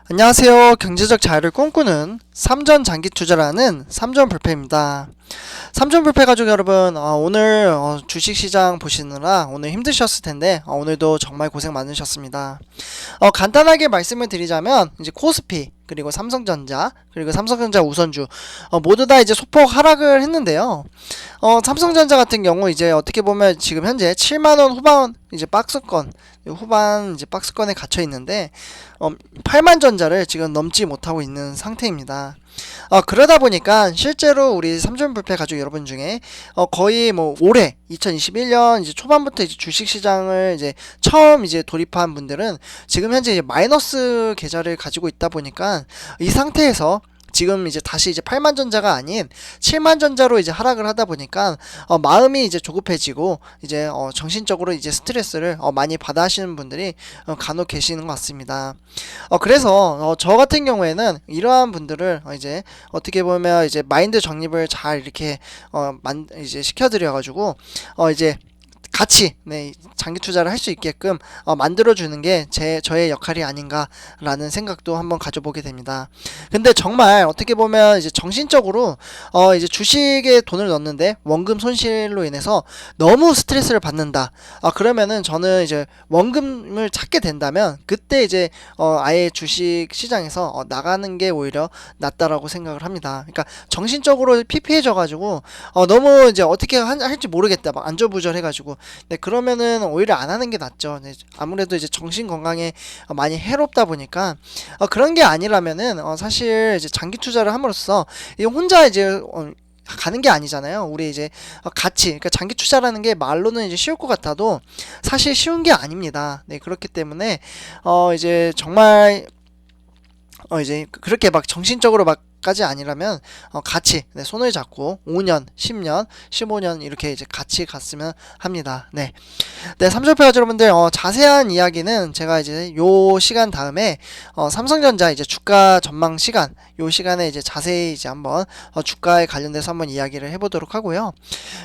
안녕하세요. 경제적 자유를 꿈꾸는 삼전 장기 투자라는 삼전 불패입니다. 삼전 불패 가족 여러분, 오늘 주식시장 보시느라 오늘 힘드셨을 텐데 오늘도 정말 고생 많으셨습니다. 간단하게 말씀을 드리자면 이제 코스피 그리고 삼성전자 그리고 삼성전자 우선주 모두 다 이제 소폭 하락을 했는데요. 삼성전자 같은 경우 이제 어떻게 보면 지금 현재 7만 원 후반 이제 박스권 후반 이제 박스권에 갇혀 있는데 8만 전자를 지금 넘지 못하고 있는 상태입니다. 그러다 보니까 실제로 우리 삼전불패 가족 여러분 중에 거의 뭐 올해 2021년 이제 초반부터 이제 주식시장을 이제 처음 이제 돌입한 분들은 지금 현재 이제 마이너스 계좌를 가지고 있다 보니까 이 상태에서 지금 이제 다시 이제 8만 전자가 아닌 7만 전자로 이제 하락을 하다 보니까 마음이 이제 조급해지고 이제 정신적으로 이제 스트레스를 많이 받아 하시는 분들이 간혹 계시는 것 같습니다. 그래서 저 같은 경우에는 이러한 분들을 이제 어떻게 보면 이제 마인드 정립을 잘 이렇게 이제 시켜드려 가지고 이제 같이 장기 투자를 할 수 있게끔 만들어주는 게 저의 역할이 아닌가라는 생각도 한번 가져보게 됩니다. 근데 정말 어떻게 보면 이제 정신적으로 이제 주식에 돈을 넣는데 원금 손실로 인해서 너무 스트레스를 받는다. 그러면은 저는 이제 원금을 찾게 된다면 그때 이제 아예 주식 시장에서 나가는 게 오히려 낫다라고 생각을 합니다. 그러니까 정신적으로 피폐해져가지고 너무 이제 어떻게 할지 모르겠다, 막 안절부절해가지고. 네, 그러면은 오히려 안 하는 게 낫죠. 네, 아무래도 이제 정신 건강에 많이 해롭다 보니까 그런 게 아니라면은 사실 이제 장기 투자를 함으로써 혼자 이제 가는 게 아니잖아요. 우리 이제 같이, 그러니까 장기 투자라는 게 말로는 이제 쉬울 것 같아도 사실 쉬운 게 아닙니다. 네, 그렇기 때문에 이제 정말 이제 그렇게 막 정신적으로 막 까지 아니라면 같이 손을 잡고 5년, 10년, 15년 이렇게 이제 같이 갔으면 합니다. 네, 3절표 가족 여러분들 자세한 이야기는 제가 이제 요 시간 다음에 삼성전자 이제 주가 전망 시간 요 시간에 이제 자세히 이제 한번 주가에 관련돼서 한번 이야기를 해보도록 하고요.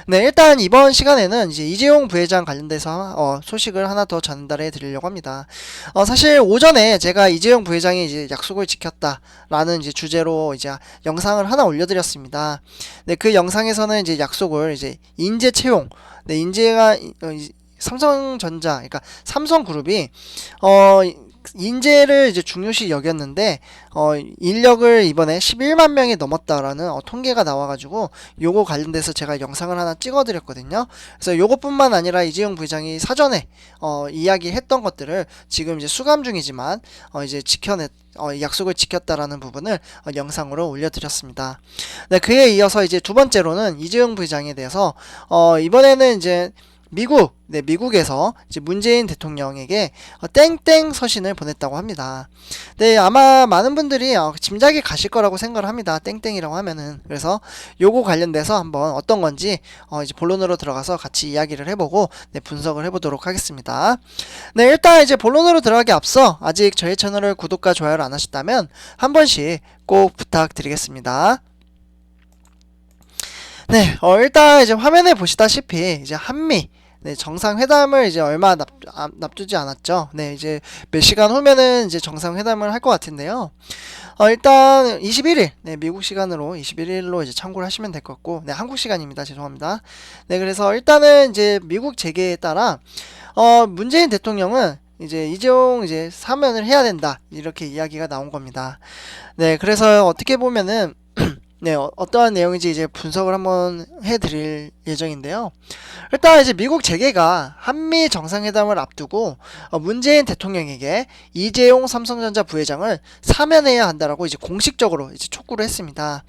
네, 일단 이번 시간에는 이제 이재용 부회장 관련돼서 소식을 하나 더 전달해 드리려고 합니다. 사실 오전에 제가 이재용 부회장이 이제 약속을 지켰다라는 이제 주제로 이제 영상을 하나 올려드렸습니다. 네, 그 영상에서는 이제 약속을 이제 인재 채용, 네, 인재가 삼성전자, 그러니까 삼성그룹이 인재를 이제 중요시 여겼는데 인력을 이번에 11만 명이 넘었다라는 통계가 나와가지고 요거 관련돼서 제가 영상을 하나 찍어드렸거든요. 그래서 요것뿐만 아니라 이재용 부회장이 사전에 이야기했던 것들을 지금 이제 수감 중이지만 이제 약속을 지켰다라는 부분을 영상으로 올려드렸습니다. 네, 그에 이어서 이제 두 번째로는 이재용 부회장에 대해서 이번에는 이제 미국에서 이제 문재인 대통령에게 땡땡 서신을 보냈다고 합니다. 네, 아마 많은 분들이 짐작이 가실 거라고 생각을 합니다. 땡땡이라고 하면은. 그래서 요거 관련돼서 한번 어떤 건지 이제 본론으로 들어가서 같이 이야기를 해보고 분석을 해보도록 하겠습니다. 네, 일단 이제 본론으로 들어가기 앞서 아직 저희 채널을 구독과 좋아요를 안 하셨다면 한 번씩 꼭 부탁드리겠습니다. 네, 일단 이제 화면에 보시다시피 이제 한미 정상회담을 이제 얼마 납두지 않았죠. 네, 이제 몇 시간 후면은 이제 정상회담을 할 것 같은데요. 일단 21일, 미국 시간으로 21일로 이제 참고를 하시면 될 것 같고, 네, 한국 시간입니다. 죄송합니다. 네, 그래서 일단은 이제 미국 재계에 따라, 문재인 대통령은 이제 이재용 이제 사면을 해야 된다. 이렇게 이야기가 나온 겁니다. 네, 그래서 어떻게 보면은, 네, 어떠한 내용인지 이제 분석을 한번 해드릴 예정인데요. 일단 이제 미국 재계가 한미 정상회담을 앞두고 문재인 대통령에게 이재용 삼성전자 부회장을 사면해야 한다라고 이제 공식적으로 이제 촉구를 했습니다.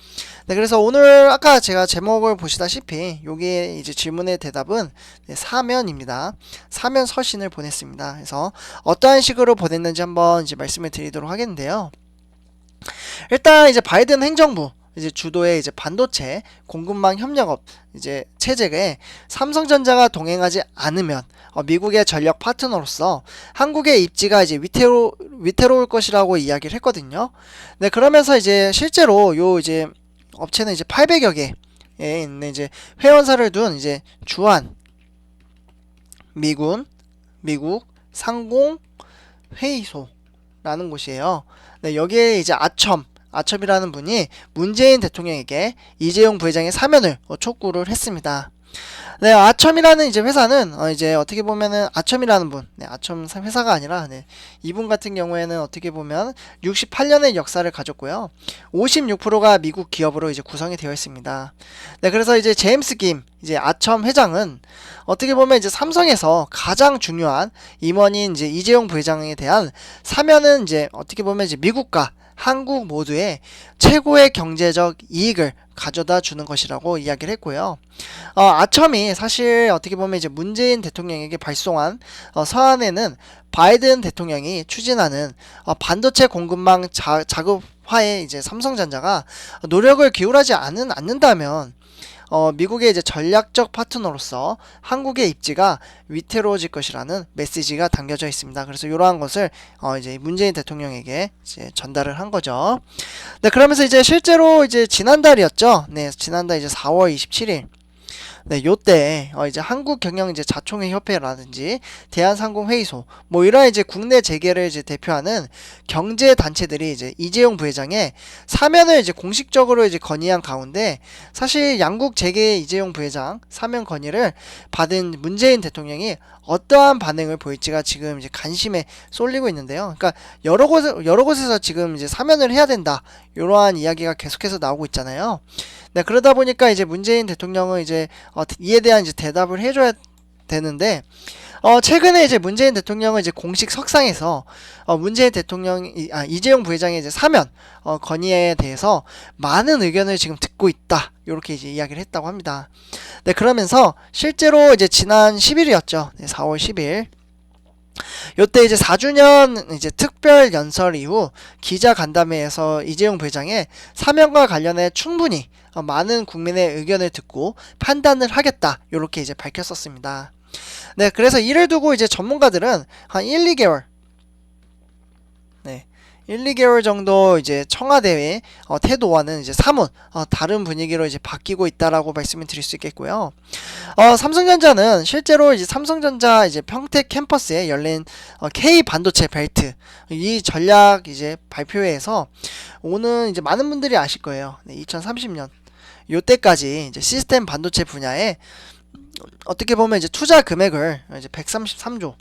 네, 그래서 오늘 아까 제가 제목을 보시다시피 여기에 이제 질문의 대답은 사면입니다. 사면 서신을 보냈습니다. 그래서 어떠한 식으로 보냈는지 한번 이제 말씀을 드리도록 하겠는데요. 일단 이제 바이든 행정부 이제 주도의 이제 반도체 공급망 협력업 이제 체제에 삼성전자가 동행하지 않으면 미국의 전력 파트너로서 한국의 입지가 이제 위태로울 것이라고 이야기를 했거든요. 네, 그러면서 이제 실제로 요 이제 업체는 이제 800여 개에 있는 이제 회원사를 둔 이제 주한, 미군, 미국 상공 회의소 라는 곳이에요. 네, 여기에 이제 아첨이라는 분이 문재인 대통령에게 이재용 부회장의 사면을 촉구를 했습니다. 네, 아첨이라는 이제 회사는 이제 어떻게 보면은 아첨이라는 분, 네, 아첨 회사가 아니라 네, 이분 같은 경우에는 어떻게 보면 68년의 역사를 가졌고요. 56%가 미국 기업으로 이제 구성이 되어 있습니다. 네, 그래서 이제 제임스 김 이제 아첨 회장은 어떻게 보면 이제 삼성에서 가장 중요한 임원인 이제 이재용 부회장에 대한 사면은 이제 어떻게 보면 이제 미국과 한국 모두의 최고의 경제적 이익을 가져다 주는 것이라고 이야기를 했고요. 아첨이 사실 어떻게 보면 이제 문재인 대통령에게 발송한 서한에는 바이든 대통령이 추진하는 반도체 공급망 자급화에 이제 삼성전자가 노력을 기울이지 않는다면 미국의 이제 전략적 파트너로서 한국의 입지가 위태로워질 것이라는 메시지가 담겨져 있습니다. 그래서 이러한 것을 이제 문재인 대통령에게 이제 전달을 한 거죠. 네, 그러면서 이제 실제로 이제 지난달이었죠. 네, 지난달 이제 4월 27일. 네, 요때 이제 한국경영 이제 자총회 협회라든지 대한상공회의소 뭐 이런 이제 국내 재계를 이제 대표하는 경제 단체들이 이제 이재용 부회장의 사면을 이제 공식적으로 이제 건의한 가운데 사실 양국 재계 이재용 부회장 사면 건의를 받은 문재인 대통령이 어떠한 반응을 보일지가 지금 이제 관심에 쏠리고 있는데요. 그러니까 여러 곳에서 지금 이제 사면을 해야 된다 이러한 이야기가 계속해서 나오고 있잖아요. 네, 그러다 보니까 이제 문재인 대통령은 이제 이에 대한 이제 대답을 해줘야 되는데 최근에 이제 문재인 대통령은 이제 공식 석상에서 문재인 대통령 이재용 부회장의 이제 사면 건의에 대해서 많은 의견을 지금 듣고 있다 이렇게 이제 이야기를 했다고 합니다. 네, 그러면서 실제로 이제 지난 10일이었죠. 네, 4월 10일. 요때 이제 4주년 이제 특별 연설 이후 기자 간담회에서 이재용 부회장의 사면과 관련해 충분히 많은 국민의 의견을 듣고 판단을 하겠다 이렇게 이제 밝혔었습니다. 네, 그래서 이를 두고 이제 전문가들은 한 1-2개월 1-2개월 정도 이제 청와대의 태도와는 이제 사뭇 다른 분위기로 이제 바뀌고 있다라고 말씀을 드릴 수 있겠고요. 삼성전자는 실제로 이제 삼성전자 이제 평택 캠퍼스에 열린 K 반도체 벨트 이 전략 이제 발표회에서 오는 이제 많은 분들이 아실 거예요. 네, 2030년 요때까지 이제 시스템 반도체 분야에 어떻게 보면 이제 투자 금액을 이제 133조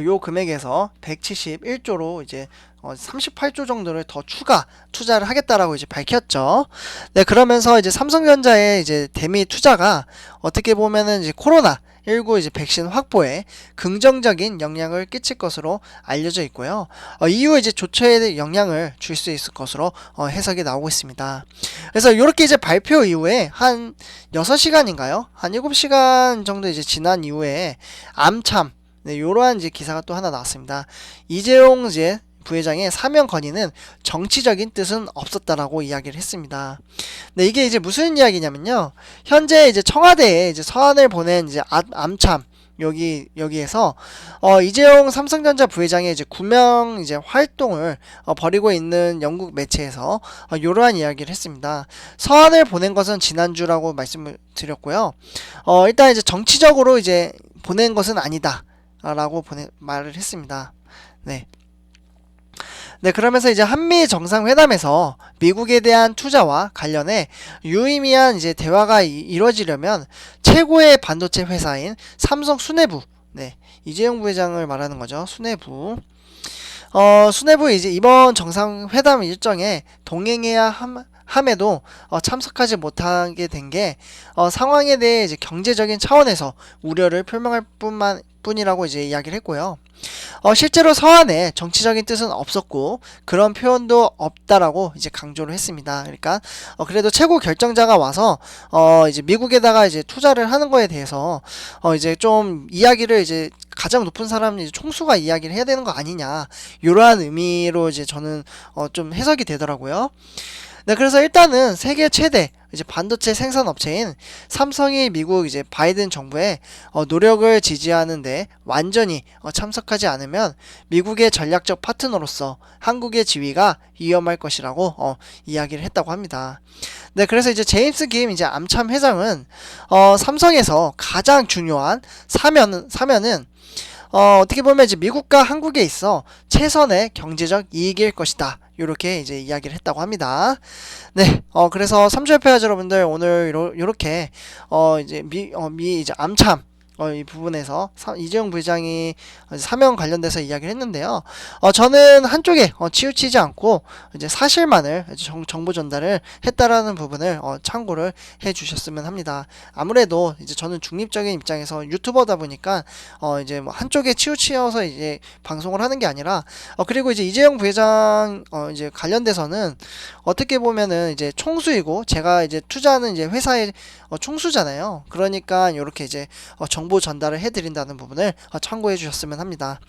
요 금액에서 171조로 이제 38조 정도를 더 추가 투자를 하겠다라고 이제 밝혔죠. 네, 그러면서 이제 삼성전자의 이제 대미 투자가 어떻게 보면은 이제 코로나19 이제 백신 확보에 긍정적인 영향을 끼칠 것으로 알려져 있고요. 이후 이제 조처에 영향을 줄 수 있을 것으로 해석이 나오고 있습니다. 그래서 이렇게 이제 발표 이후에 한 6시간인가요? 한 7시간 정도 이제 지난 이후에 암참 네, 요러한 이제 기사가 또 하나 나왔습니다. 이재용 이제 부회장의 사면 건의는 정치적인 뜻은 없었다라고 이야기를 했습니다. 네, 이게 이제 무슨 이야기냐면요. 현재 이제 청와대에 이제 서한을 보낸 이제 암참 여기에서 이재용 삼성전자 부회장의 이제 구명 이제 활동을 벌이고 있는 영국 매체에서 이러한 이야기를 했습니다. 서한을 보낸 것은 지난주라고 말씀을 드렸고요. 일단 이제 정치적으로 이제 보낸 것은 아니다. 라고 말을 했습니다. 네. 네, 그러면서 이제 한미 정상회담에서 미국에 대한 투자와 관련해 유의미한 이제 대화가 이루어지려면 최고의 반도체 회사인 삼성 수뇌부, 네, 이재용 부회장을 말하는 거죠. 수뇌부. 수뇌부 이제 이번 정상회담 일정에 동행해야 함에도 참석하지 못하게 된 게 상황에 대해 이제 경제적인 차원에서 우려를 표명할 뿐이라고 이제 이야기를 했고요. 실제로 서한에 정치적인 뜻은 없었고 그런 표현도 없다라고 이제 강조를 했습니다. 그러니까 그래도 최고 결정자가 와서 이제 미국에다가 이제 투자를 하는 거에 대해서 이제 좀 이야기를 이제 가장 높은 사람 이제 총수가 이야기를 해야 되는 거 아니냐 이러한 의미로 이제 저는 좀 해석이 되더라고요. 네, 그래서 일단은 세계 최대 이제 반도체 생산 업체인 삼성이 미국 이제 바이든 정부의 노력을 지지하는데 완전히 참석하지 않으면 미국의 전략적 파트너로서 한국의 지위가 위험할 것이라고 이야기를 했다고 합니다. 네, 그래서 이제 제임스 김 이제 암참 회장은 삼성에서 가장 중요한 사면은 어떻게 보면 이제 미국과 한국에 있어 최선의 경제적 이익일 것이다. 요렇게 이제 이야기를 했다고 합니다. 네, 그래서 삼주협회원 여러분들 오늘 요렇게 이제 미 이제 암참 이 부분에서 이재용 부회장이 사면 관련돼서 이야기를 했는데요. 저는 한쪽에 치우치지 않고 이제 사실만을 이제 정보 전달을 했다라는 부분을 참고를 해주셨으면 합니다. 아무래도 이제 저는 중립적인 입장에서 유튜버다 보니까 이제 뭐 한쪽에 치우치어서 이제 방송을 하는 게 아니라 그리고 이제 이재용 부회장 이제 관련돼서는 어떻게 보면은 이제 총수이고 제가 이제 투자하는 이제 회사의 총수잖아요. 그러니까 이렇게 이제 정보 전달을 해드린다는 부분을 참고해 주셨으면 합니다.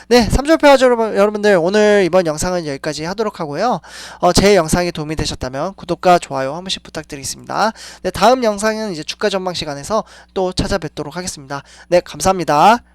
네, 삼촌표아저 여러분들 오늘 이번 영상은 여기까지 하도록 하고요. 제 영상이 도움이 되셨다면 구독과 좋아요 한 번씩 부탁드리겠습니다. 네, 다음 영상은 이제 주가 전망 시간에서 또 찾아뵙도록 하겠습니다. 네, 감사합니다.